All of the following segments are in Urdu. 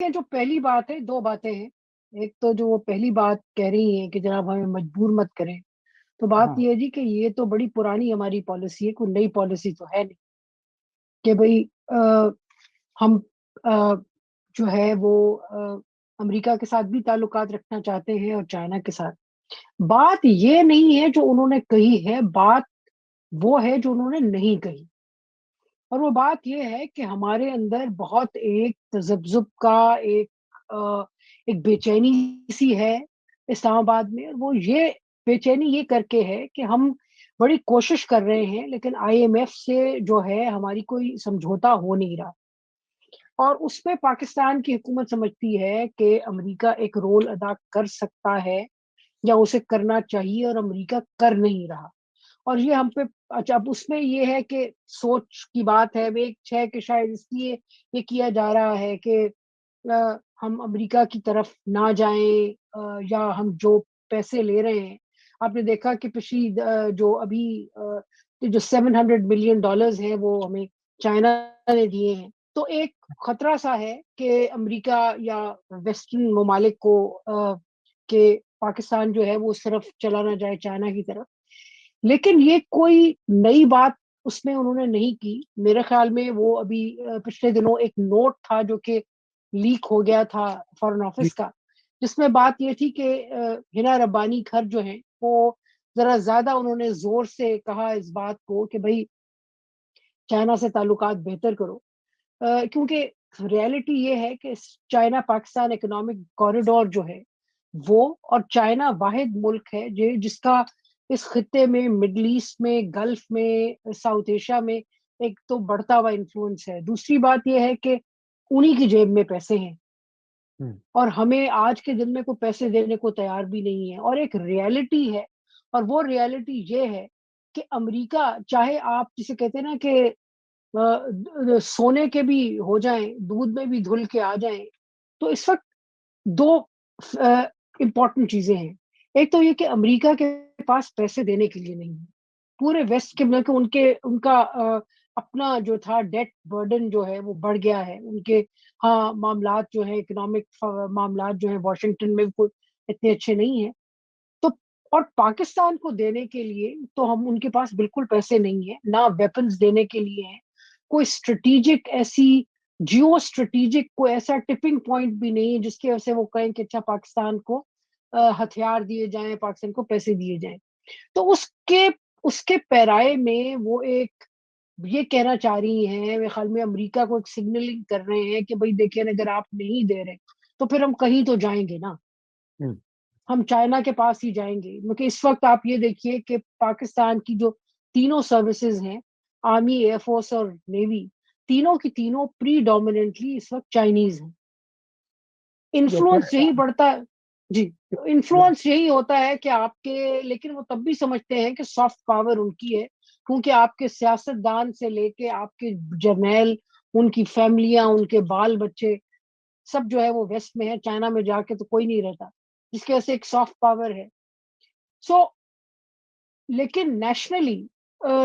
کہ جو پہلی بات ہے، دو باتیں ہیں. ایک تو جو وہ پہلی بات کہہ رہی ہیں کہ جناب ہمیں مجبور مت کریں، تو بات ہاں یہ ہے جی کہ یہ تو بڑی پرانی ہماری پالیسی ہے، کوئی نئی پالیسی تو ہے نہیں کہ بھئی ہم جو ہے وہ امریکہ کے ساتھ بھی تعلقات رکھنا چاہتے ہیں اور چائنا کے ساتھ. بات یہ نہیں ہے جو انہوں نے کہی ہے، بات وہ ہے جو انہوں نے نہیں کہی. اور وہ بات یہ ہے کہ ہمارے اندر بہت ایک تذبذب کا ایک بے چینی سی ہے اسلام آباد میں. اور وہ یہ بے چینی یہ کر کے ہے کہ ہم بڑی کوشش کر رہے ہیں لیکن آئی ایم ایف سے جو ہے ہماری کوئی سمجھوتا ہو نہیں رہا. اور اس میں پاکستان کی حکومت سمجھتی ہے کہ امریکہ ایک رول ادا کر سکتا ہے یا اسے کرنا چاہیے، اور امریکہ کر نہیں رہا. اور یہ ہم پہ اچھا، اب اس میں یہ ہے کہ سوچ کی بات ہے. وہ ایک ہے کہ شاید اس لیے یہ کیا جا رہا ہے کہ ہم امریکہ کی طرف نہ جائیں، یا ہم جو پیسے لے رہے ہیں. آپ نے دیکھا کہ پچھلی جو ابھی جو $700 ملین ہیں وہ ہمیں چائنا نے دیے ہیں. تو ایک خطرہ سا ہے کہ امریکہ یا ویسٹرن ممالک کو کہ پاکستان جو ہے وہ اس طرف چلا نہ جائے، چائنا کی طرف. لیکن یہ کوئی نئی بات اس میں انہوں نے نہیں کی. میرے خیال میں وہ ابھی پچھلے دنوں ایک نوٹ تھا جو کہ لیک ہو گیا تھا فارن جی آفس کا، جس میں بات یہ تھی کہ ہنا ربانی گھر جو ہیں وہ ذرا زیادہ انہوں نے زور سے کہا اس بات کو کہ بھئی چائنا سے تعلقات بہتر کرو. کیونکہ ریالٹی یہ ہے کہ چائنا پاکستان اکنامک کوریڈور جو ہے وہ، اور چائنا واحد ملک ہے جس کا اس خطے میں، مڈل ایسٹ میں، گلف میں، ساؤتھ ایشیا میں ایک تو بڑھتا ہوا انفلوئنس ہے. دوسری بات یہ ہے کہ انہی کی جیب میں پیسے ہیں ہوں، اور ہمیں آج کے دن میں کوئی پیسے دینے کو تیار بھی نہیں ہے. اور ایک ریالٹی ہے، اور وہ ریالٹی یہ ہے کہ امریکہ چاہے آپ جسے کہتے ہیں نا کہ سونے کے بھی ہو جائیں، دودھ میں بھی دھل کے آ جائیں. تو اس وقت دو امپورٹنٹ چیزیں ہیں. ایک تو یہ کہ امریکہ کے پاس پیسے دینے کے لیے نہیں ہے. پورے ویسٹ کے ملک ان کا اپنا جو تھا ڈیٹ برڈن جو ہے وہ بڑھ گیا ہے. ان کے ہاں معاملات جو ہیں، اکنامک معاملات جو ہیں واشنگٹن میں کوئی اتنے اچھے نہیں ہیں. تو اور پاکستان کو دینے کے لیے تو ہم ان کے پاس بالکل پیسے نہیں ہیں، نہ ویپنز دینے کے لیے ہیں. کوئی اسٹریٹجک ایسی جیو اسٹریٹجک کوئی ایسا ٹپنگ پوائنٹ بھی نہیں ہے جس کی وجہ سے وہ کہیں کہ اچھا پاکستان کو ہتھیار دیے جائیں، پاکستان کو پیسے دیے جائیں. تو اس کے پیرائے میں وہ ایک یہ کہنا چاہ رہی ہیں، میرے خیال میں امریکہ کو ایک سگنلنگ کر رہے ہیں کہ بھائی دیکھیں اگر آپ نہیں دے رہے تو پھر ہم کہیں تو جائیں گے نا، ہوں، ہم چائنا کے پاس ہی جائیں گے. کیونکہ اس وقت آپ یہ دیکھیے کہ پاکستان کی جو تینوں سروسز ہیں، آرمی، ایئر فورس اور نیوی، تینوں کی تینوں پری ڈومیننٹلی اس وقت چائنیز ہیں. دیکھیے انفلوئنس یہی بڑھتا ہے. جی، انفلوئنس یہی ہوتا ہے کہ آپ کے، لیکن وہ تب بھی سمجھتے ہیں کہ سافٹ پاور ان کی ہے، کیونکہ آپ کے سیاست دان سے لے کے آپ کے جرنیل، ان کی فیملیاں، ان کے بال بچے سب جو ہے وہ ویسٹ میں ہے. چائنا میں جا کے تو کوئی نہیں رہتا، جس کی وجہ سے ایک سافٹ پاور ہے. سو لیکن نیشنلی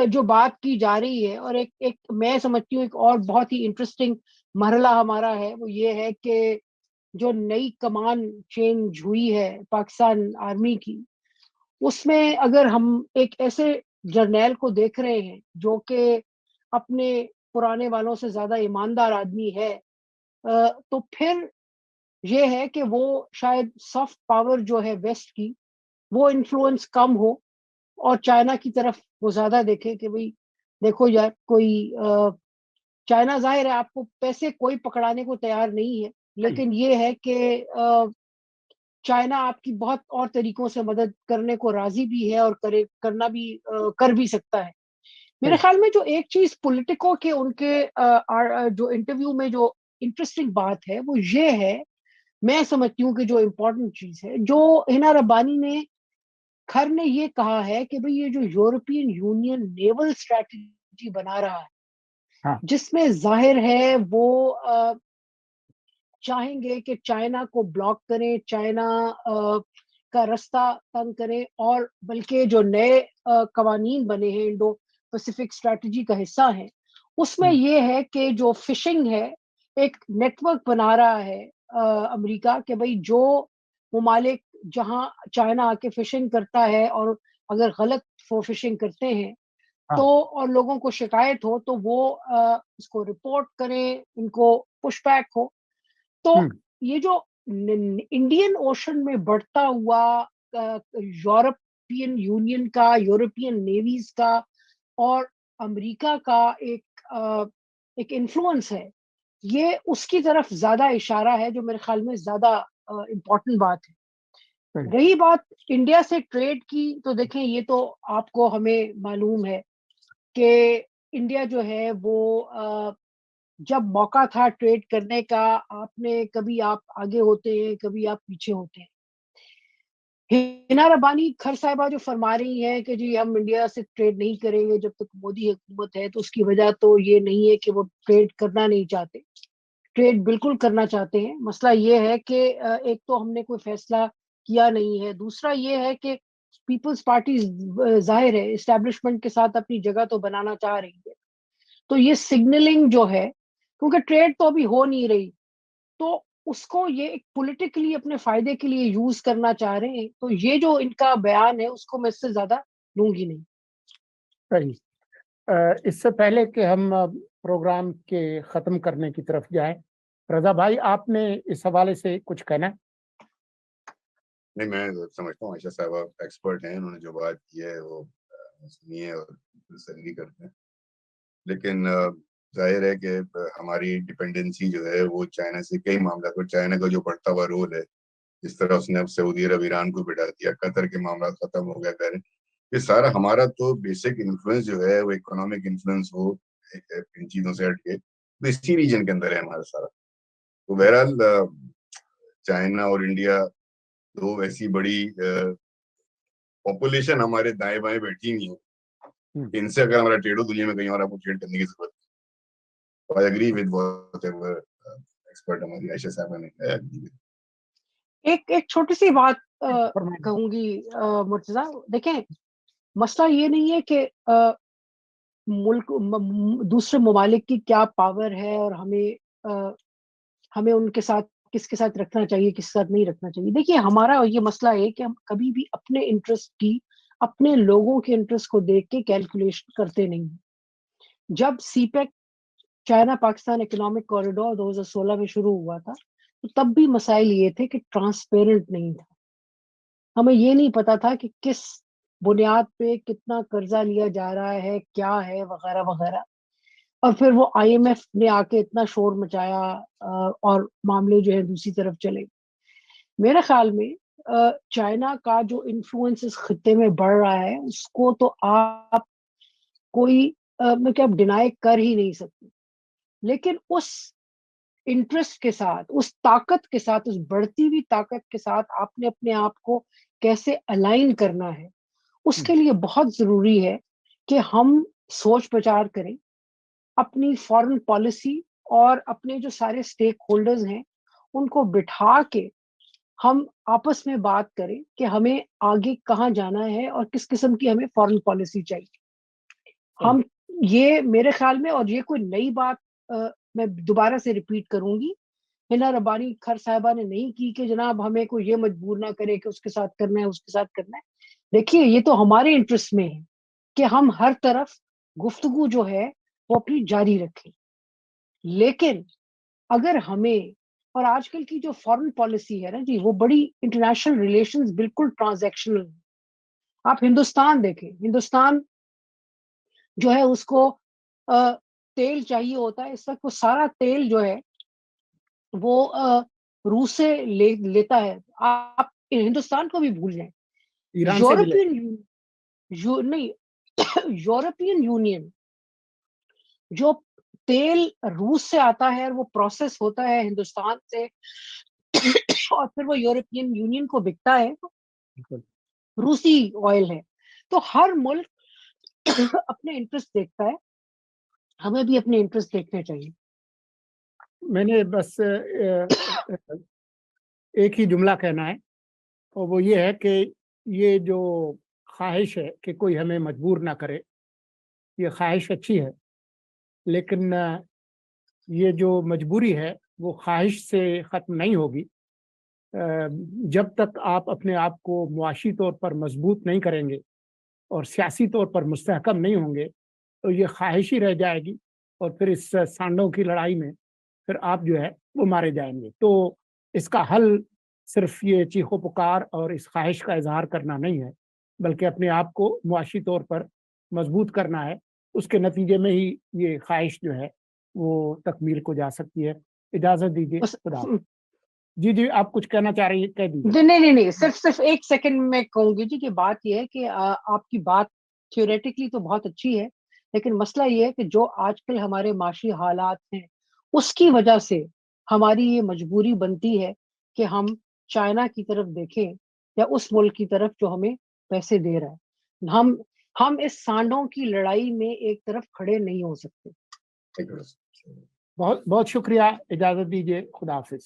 جو بات کی جا رہی ہے، اور ایک میں سمجھتی ہوں ایک اور بہت ہی انٹرسٹنگ مرحلہ ہمارا ہے، وہ یہ ہے کہ جو نئی کمان چینج ہوئی ہے پاکستان آرمی کی، اس میں اگر ہم ایک ایسے جرنیل کو دیکھ رہے ہیں جو کہ اپنے پرانے والوں سے زیادہ ایماندار آدمی ہے، تو پھر یہ ہے کہ وہ شاید سافٹ پاور جو ہے ویسٹ کی وہ انفلوئنس کم ہو، اور چائنا کی طرف وہ زیادہ دیکھے کہ بھئی دیکھو یار کوئی چائنا ظاہر ہے آپ کو پیسے کوئی پکڑانے کو تیار نہیں ہے، نہیں. لیکن یہ ہے کہ چائنا آپ کی بہت اور طریقوں سے مدد کرنے کو راضی بھی ہے، اور کرنا بھی کر بھی سکتا ہے. میرے صحیح. خیال میں جو ایک چیز پولیٹیکو کے ان کے جو انٹرویو میں جو انٹرسٹنگ بات ہے وہ یہ ہے، میں سمجھتی ہوں کہ جو امپورٹنٹ چیز ہے جو ہنا ربانی نے، کھر نے یہ کہا ہے کہ بھئی یہ جو یورپین یونین نیول اسٹریٹجی بنا رہا ہے، ہاں جس میں ظاہر ہے وہ چاہیں گے کہ چائنا کو بلاک کریں، چائنا کا رستہ تنگ کریں، اور بلکہ جو نئے قوانین بنے ہیں انڈو پیسفک اسٹریٹجی کا حصہ ہیں، اس میں ہوں، یہ ہے کہ جو فشنگ ہے ایک نیٹ ورک بنا رہا ہے امریکہ کہ بھائی جو ممالک جہاں چائنا آ کے فشنگ کرتا ہے اور اگر غلط وہ فشنگ کرتے ہیں تو اور لوگوں کو شکایت ہو تو وہ اس کو رپورٹ کریں, ان کو پش بیک ہو. تو یہ جو انڈین اوشن میں بڑھتا ہوا یورپین یونین کا, یورپین نیویز کا اور امریکہ کا ایک انفلوئنس ہے, یہ اس کی طرف زیادہ اشارہ ہے, جو میرے خیال میں زیادہ امپورٹنٹ بات ہے. رہی بات انڈیا سے ٹریڈ کی, تو دیکھیں یہ تو آپ کو ہمیں معلوم ہے کہ انڈیا جو ہے وہ جب موقع تھا ٹریڈ کرنے کا, کبھی آپ آگے ہوتے ہیں کبھی آپ پیچھے ہوتے ہیں. ہینا ربانی کھر صاحبہ جو فرما رہی ہیں کہ جی ہم انڈیا سے ٹریڈ نہیں کریں گے جب تک مودی حکومت ہے, تو اس کی وجہ تو یہ نہیں ہے کہ وہ ٹریڈ کرنا نہیں چاہتے, ٹریڈ بالکل کرنا چاہتے ہیں. مسئلہ یہ ہے کہ ایک تو ہم نے کوئی فیصلہ کیا نہیں ہے, دوسرا یہ ہے کہ پیپلز پارٹی ظاہر ہے اسٹیبلشمنٹ کے ساتھ اپنی جگہ تو بنانا چاہ رہی ہے, تو یہ سگنلنگ جو ہے, کیونکہ ٹریڈ تو ابھی ہو نہیں رہی, تو اس کو یہ ایک پولیٹیکلی اپنے فائدے کے لیے یوز کرنا چاہ رہے ہیں. تو یہ جو ان کا بیان ہے اس کو میں اس سے زیادہ لوں گی نہیں. صحیح. اس سے پہلے کہ ہم پروگرام کے ختم کرنے کی طرف جائیں, رضا بھائی آپ نے اس حوالے سے کچھ کہنا؟ نہیں, میں سمجھتا ہوں عائشہ صاحبہ ایکسپرٹ ہیں, انہوں نے جو بات کی ہے وہ سنی ہے اور سنگی کرتے ہیں. لیکن ظاہر ہے کہ ہماری ڈپینڈنسی جو ہے وہ چائنا سے کئی معاملات پر, چائنا کا جو بڑھتا ہوا رول ہے, جس طرح اس نے اب سعودی عرب ایران کو بٹھا دیا, قطر کے معاملات ختم ہو گئے, یہ سارا ہمارا تو بیسک انفلوئنس جو ہے وہ اکنامک انفلوئنس ہو ان چیزوں سے ہٹ کے تو اسی ریجن کے اندر ہے ہمارا سارا. تو بہرحال چائنا اور انڈیا دو ایسی بڑی پاپولیشن ہمارے دائیں بائیں بیٹھی ہوئی ہیں, ان سے اگر ہمارا ٹریڈ ہو دنیا میں کہیں اور آپ کو ٹریڈ کرنے کی ضرورت ہے. I agree with whatever expert ہماری عائشہ صاحبہ نے. ایک چھوٹی سی بات کہوں گی مرتضیٰ, دیکھیں مسئلہ یہ نہیں ہے کہ ملک دوسرے ممالک کی کیا پاور ہے اور ہمیں ان کے ساتھ کس کے ساتھ رکھنا چاہیے کس کے ساتھ نہیں رکھنا چاہیے. دیکھیے ہمارا یہ مسئلہ ہے کہ ہم کبھی بھی اپنے انٹرسٹ کی, اپنے لوگوں کے انٹرسٹ کو دیکھ کے کیلکولیشن کرتے نہیں. جب CPEC China Pakistan economic corridor 2016 میں شروع ہوا تھا, تو تب بھی مسائل یہ تھے کہ ٹرانسپیرنٹ نہیں تھا, ہمیں یہ نہیں پتا تھا کہ کس بنیاد پہ کتنا قرضہ لیا جا رہا ہے, کیا ہے وغیرہ وغیرہ. اور پھر وہ آئی ایم ایف نے آ کے اتنا شور مچایا اور معاملے جو ہے دوسری طرف چلے. میرے خیال میں چائنا کا جو انفلوئنس اس خطے میں بڑھ رہا ہے اس کو تو آپ کوئی ڈینائی کر ہی نہیں سکتے, لیکن اس انٹرسٹ کے ساتھ, اس طاقت کے ساتھ, اس بڑھتی ہوئی طاقت کے ساتھ آپ نے اپنے آپ کو کیسے الائن کرنا ہے, اس کے لیے بہت ضروری ہے کہ ہم سوچ بچار کریں, اپنی فارن پالیسی اور اپنے جو سارے سٹیک ہولڈرز ہیں ان کو بٹھا کے ہم آپس میں بات کریں کہ ہمیں آگے کہاں جانا ہے اور کس قسم کی ہمیں فارن پالیسی چاہیے. ہم یہ میرے خیال میں, اور یہ کوئی نئی بات میں دوبارہ سے ریپیٹ کروں گی, ہینا ربانی کھر صاحبہ نے نہیں کی کہ جناب ہمیں کوئی یہ مجبور نہ کرے کہ اس کے ساتھ کرنا ہے اس کے ساتھ کرنا ہے. دیکھیے یہ تو ہمارے انٹرسٹ میں ہے کہ ہم ہر طرف گفتگو جو ہے وہ اپنی جاری رکھیں, لیکن اگر ہمیں, اور آج کل کی جو فارن پالیسی ہے نا جی, وہ بڑی انٹرنیشنل ریلیشنز بالکل ٹرانزیکشنل. آپ ہندوستان دیکھیں, ہندوستان جو ہے اس کو تیل چاہیے ہوتا ہے, اس وقت وہ سارا تیل جو ہے وہ روس سے لیتا ہے. آپ ہندوستان کو بھی بھول جائیں, یورپین یونین جو تیل روس سے آتا ہے اور وہ پروسیس ہوتا ہے ہندوستان سے اور پھر وہ یورپین یونین کو بکتا ہے, روسی آئل ہے. تو ہر ملک اپنے انٹرسٹ دیکھتا ہے, ہمیں بھی اپنے انٹرسٹ دیکھنے چاہیے. میں نے بس ایک ہی جملہ کہنا ہے, اور وہ یہ ہے کہ یہ جو خواہش ہے کہ کوئی ہمیں مجبور نہ کرے, یہ خواہش اچھی ہے, لیکن یہ جو مجبوری ہے وہ خواہش سے ختم نہیں ہوگی جب تک آپ اپنے آپ کو معاشی طور پر مضبوط نہیں کریں گے اور سیاسی طور پر مستحکم نہیں ہوں گے تو یہ خواہش ہی رہ جائے گی، اور پھر اس سانڈوں کی لڑائی میں پھر آپ جو ہے وہ مارے جائیں گے۔ تو اس کا حل صرف یہ چیخو پکار اور اس خواہش کا اظہار کرنا نہیں ہے، بلکہ اپنے آپ کو معاشی طور پر مضبوط کرنا ہے۔ اس کے نتیجے میں ہی یہ خواہش جو ہے وہ تکمیل کو جا سکتی ہے۔ اجازت دیجیے، خدا حافظ۔ جی آپ کچھ کہنا چاہ رہی ہے، کہہ دیجیے۔ نہیں، صرف ایک سیکنڈ میں کہوں گی جی کہ بات یہ ہے کہ آپ کی بات تھیوریٹکلی تو بہت اچھی ہے، لیکن مسئلہ یہ ہے کہ جو آج کل ہمارے معاشی حالات ہیں اس کی وجہ سے ہماری یہ مجبوری بنتی ہے کہ ہم چائنا کی طرف دیکھیں یا اس ملک کی طرف جو ہمیں پیسے دے رہا ہے۔ ہم اس سانڈوں کی لڑائی میں ایک طرف کھڑے نہیں ہو سکتے۔ بہت بہت شکریہ، اجازت دیجیے، خدا حافظ۔